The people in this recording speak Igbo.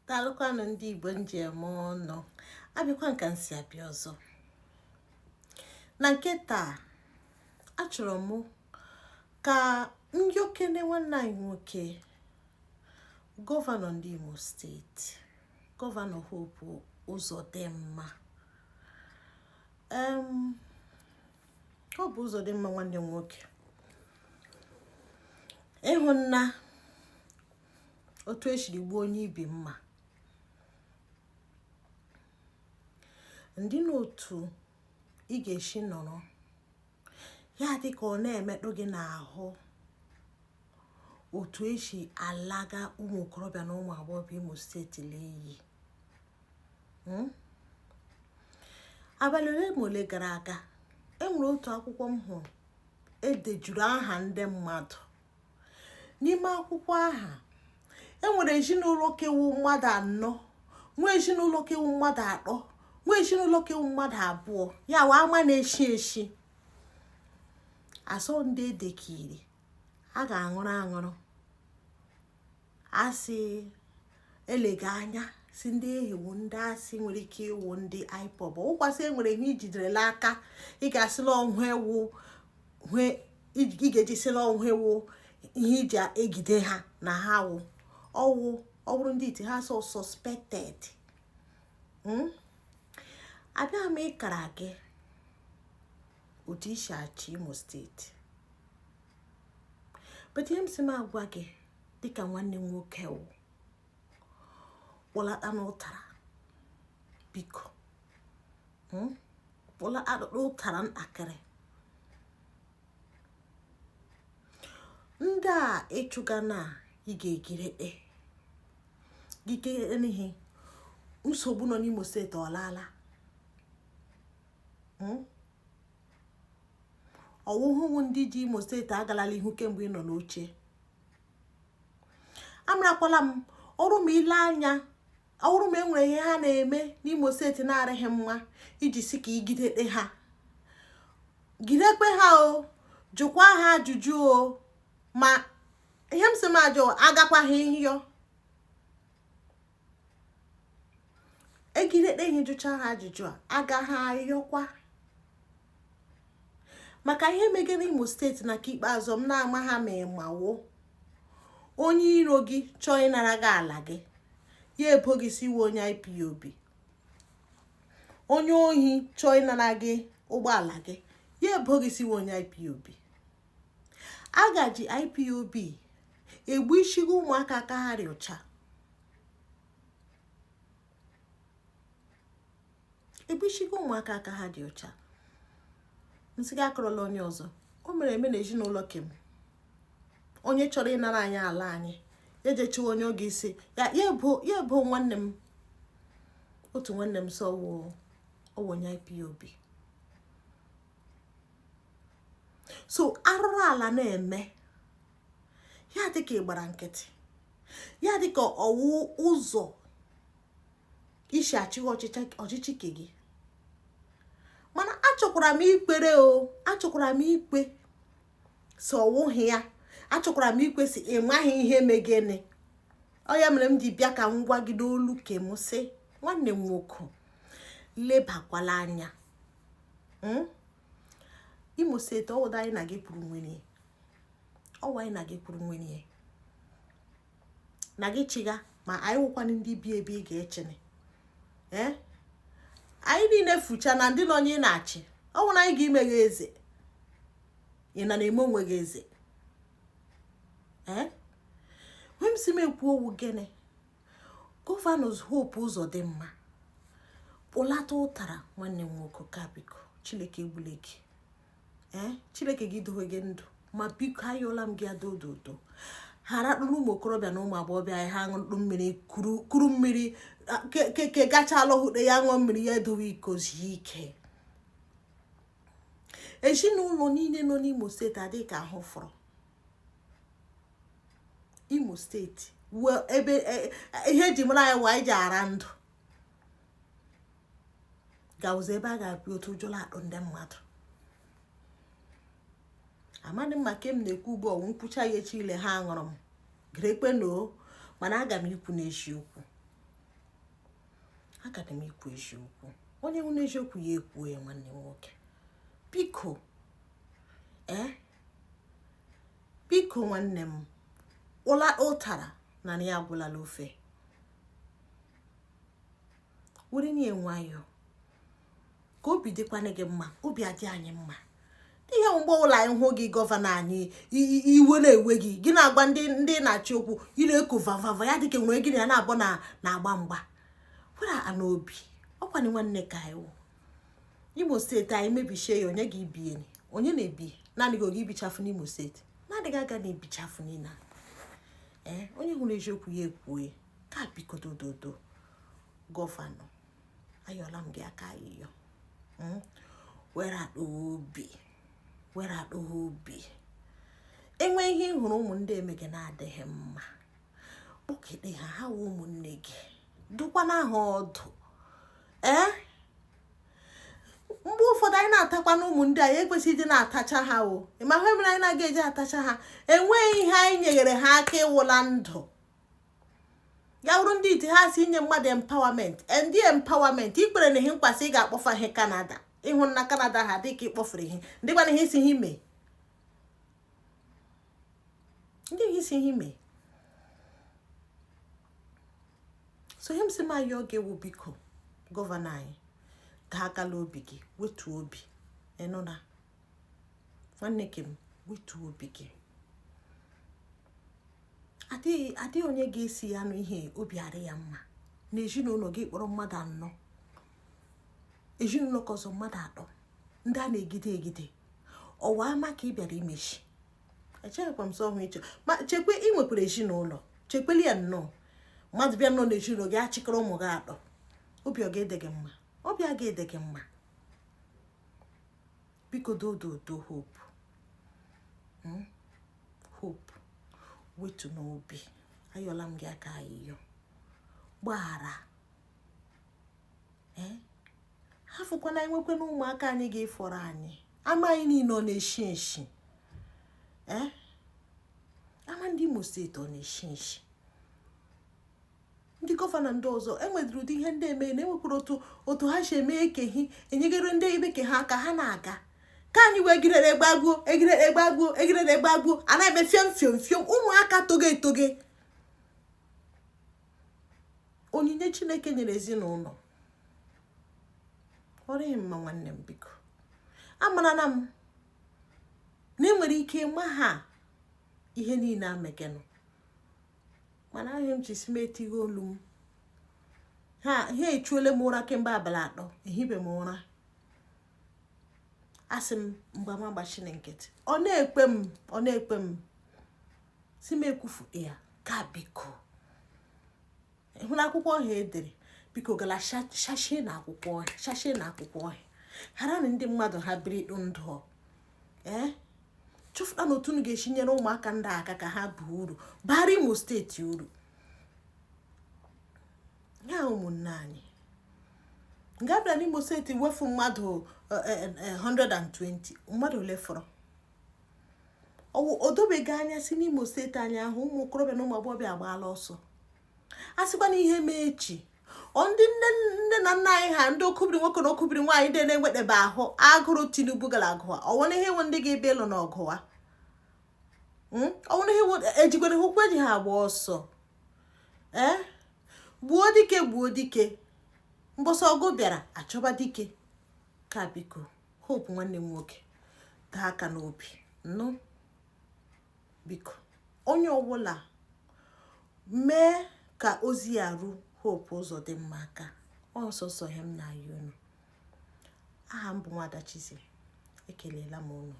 Daalụkwanụ ndị Igbo njem ọnụ. Abịakwa nka nsi abịa ọzọ. Na nke taa, achọrọ m ka ndị okenye nwanne anyị nwoke, gọvanọ ndị Imo steeti, gọvanọ Hope Uzodinma. Hope Uzodinma nwanne m nwoke. Ịhụ nna otu esiri gbuo onye ibi mma. Ndị n'otu ị ga-esi nọrọ ya dị ka ọ na-emetụ gị n'ahụ otu esi alaga ụmụ okorobịa na ụmụ agbọghọbịa Imo steeti leyi. Abalị ole ma ole gara aga, enwere otu akwụkwọ m hụrụ edejuru aha ndị mmadụ. N'ime akwụkwọ aha, enwere ezinụlọ kewu mmadụ 4, nwee ezinụlọ kewu mmadụ 3, nwee ezinụlọ kewu mmadụ 2, ya wa ama na-eshi eshi. Asọ ndị edekiri a ga-aṅụrụ aṅụrụ, asị elega anya si ndị ehiwu ndị asị nwere ike iwu ndị IPOB. Ụkwasị enwere ihe ijiderela aka ị ga-asịla ọhụụ ewu ị ga-ejisila ọhụụ ewu ihe iji egide ha na ha wụ ọ bụrụ ndị iti ha so suspected. Abịa m ịkara gị otu isi achị Imo steeti, but ihe m si m agwa gị dịka nwanne m nwoke wụ kpọlata n'ụtara, biko kpọlata n'ụtara ntakịrị. Ndị a ịchụga na ị ga-egirete gike n'ihe nsogbu nọ n'Imo steeti ọlaala. Ọwụhụ ndị ji Imo steeti agalala ihu kemgbe ị nọ n'oche. Amarakwala m ọrụ m ile anya, ọrụ m enwere ihe ha na-eme n'Imo steeti na-arịghị mma iji si ka igidete ha. Gidekpe ha o, jụkwa ha ajụjụ o, ma ihe m si m ajụ agakwaghị nhịọ. Egidete ihe jụcha ha ajụjụ a agaghị ayọkwa. Maka ihe megere Imo steeti na ka ikpeazụ m na-ama ha ma ịmawo onye iro gị chọọ ịnara gị ala gị, ya ebo gị siwe onye IPOB. Onye ohi chọọ ịnara gị ụgbọala gị, ya ebo gị siwe onye IPOB. A gaji IPOB egbu ishigo ụmụaka aka ha dị ọcha. Ebishigo ụmụaka aka ha dị ọcha. Nsị gị akọrọla onye ọzọ. O mere eme na ezinụlọ kem. Onye chọrọ ịnara anyị ala anyị, ya jechiwa onye oge isi ya ebo nwanne m. Otu nwanne m so onye IPOB. So arụrụ ala na-eme ya dịka ịgbara nkịtị, ya dịka ọwụ ụzọ isi achịghị ọchịchị ke gị. Mana achọkwara m ikpere o, achọkwara m ikpe so ọwụghị ya, achọkwara m ikwe si ịmaghị ihe megene. Ọ ya mere m ji bịa ka m gwa gị n'olu ke m sị, nwanne m nwoke, lebakwala anya. Imo steeti ọwụda anyị na gị pụrụ nwere, ọwa anyị na gị pụrụ nwere na gị chiga, ma anyị wụkwana ndị bi ebe ị ga-echene. Anyị niile fucha na ndị nọ nye na-achị, ọwụ na anyị ga-imeghe eze, ị na na-eme onwe gị eze. When m si m ekwu owu gịnị, gọvanọ Hope Uzodinma kpụlata ụtara nwanne m nwoke ka biko Chineke egbule gị. Chineke gị dowe gị ndụ, ma biko ayọla m gị adododo. Hara kpụrụ ụmụ okorobịa na ụmụ agbọghọbịa anyị ha ṅụrụ mmiri kuru mmiri ke gachala hụde ya ṅụọ mmiri ya edowe ikozi ike. Ezinụlọ niile nọ n'Imo steeti adị ka ahụ fọrọ. Imo steeti ebe ihe eji mara anyị wa anyị ji ara ndụ gawụzi ebe a ga-abịa otu ụjọla akpụ ndị mmadụ. Amadị m maka m na-ekwu ugbu ọwụ nkwụcha ya echi ile ha ṅụrụ m girekpe no, mana aga m ikwu n'eziokwu. agada m ikwu eziokwu. Onye hụ n'eziokwu ya ekwuo ya nwanne m nwoke. Biko biko nwanne m, ụtara na ya agwụlala ofe. Were nye nwayọ ka obi dịkwana gị mma, obi adị anyị mma. Ihe mgbe ụlọ anyị hụ gị gọvanọ anyị iwe na-ewe gị na-agba ndị na-achị okwu ị na-eko vavava ya dịka nwere gị na na-abụ na-agba mgba. Were ana obi ọkwanye nwanne ka iwu Imo steeti anyị mebishie ya, onye gị ibie onye na-ebi naanị gị ibichafu n'Imo steeti na-adịghị aga na-ebichafu niile. Onye hụrụ eziokwu ya ekwue ka biko dododo gọvanọ ayọla m gị aka ayịyọ. Were akpa obi enwe ihe hụrụ ụmụ ndị emege na-adịghị mma, okede ha wụ ụmụnne gị, dụkwana ha ọdụ. Mgbe ụfọdụ anyị na-atakwa n'ụmụ ndị anyị ekwesịghị ịdị na-atacha ha ma ihe mere anyị na-aga eji atacha ha. Enweghị ihe anyị nyeghere ha aka ịwụla ndụ. Ya bụrụ ndị iti ha si inye mmadụ empowerment, ndị empowerment ikpere na ihe nkwasị ị ga-akpọfa ihe Canada. Ịhụ na Canada ha dịka ịkpọfere ihe ndị gwana ihe isi ihe ime, ndị ihe isi ihe ime. So ihe m si ma ya oge wu biko gọvanọ anyị ka akala obi gị, wetu obi. Ịnụ na nwanne kem, wetu obi gị. Adị onye ga-esi ya nụ ihe obi arị ya mma na ezinụlọ gị kpọrọ mmadụ 4, ezinụlọ kọzọ mmadụ 3 ndị a na-egide ọwa ama ka ị bịara imechi. Echeghịkwa m sọ ọhụ iche ma chekwe ị nwekwara ezinụlọ, chekweli ya nnọọ. Mmadụ bịa nọ n'ezinụlọ gị achịkọrọ ụmụ gị 3, obi ọ ga-ede gị mma? Obi a ga-ede gị mma? Biko dododo Hope wetu n'obi, ayọla m gị aka ayịyọ. Gbaghara hafụkwana enwekwe na ụmụaka anyị ga-efọrọ anyị. Ama anyị niile ọ na-eshi eshi. Ama ndị Imo steeti ọ na-eshi eshi. Ndị gọvanọ ndị ọzọ enwedịrị ụdị ihe ndị eme na-enwekwara otu ha si eme ekehi enyegere ndị ibeke ha aka ha na-aga. Ka anyị wee egirere gbagbuo a na-eme fiom ụmụaka toge etoge. Onyinye Chineke nyere ezinụlọ ọrịghị mma nwanne m biko. Amarana m na enwere ike ịma ha ihe niile amegenụ, mana ahụ m jisi m etighị olu m. Ha echuole m ụra kemgbe abalị 3 ehibe m ụra. Asị m mgbe m agbachina nkịtị ọ na-ekpe m si m ekwufu ya ka biko. Ịhụla akwụkwọ ọhịa edere biko gala shashie na akwụkwọ ọhịa. Hara na ndị mmadụ ha biri ndụ chụfụta n'otu unu ga-esi nyere ụmụaka ndị aka ka ha bụ uru bara Imo steeti uru. Ya ụmụnne anyị nga-abịa n'Imo steeti wefu mmadụ 120 mmadụ ole fọrọ. Odobega anya si n'Imo steeti anyị ahụ ụmụ okorobịa na ụmụ agbọghọbịa agbaala ọsọ. A sịkwa na ihe mee echi ndị nne na nna anyị ha ndị okubiri nwoke na okubiri nwaanyị ndị na-enwetebe ahụ agụrụ Tinubu gara agụwa ọwụna ihe nwe ndị ga-ebe ịlụ na ọgụwa. Ọwụna ihe ejikwere hụkwa eji ha agba ọsọ. Gbuo dike mbọsọ ọgụ bịara achọba dike. Ka biko Hope nwanne m nwoke gaa aka n'obi biko onye ọbụla mee ka ozi ya ru Hope Uzodinma aka. Ọsọsọ ihe m na-ayọ unu. Aha m bụ Nwada Chizie, ekelela m unu.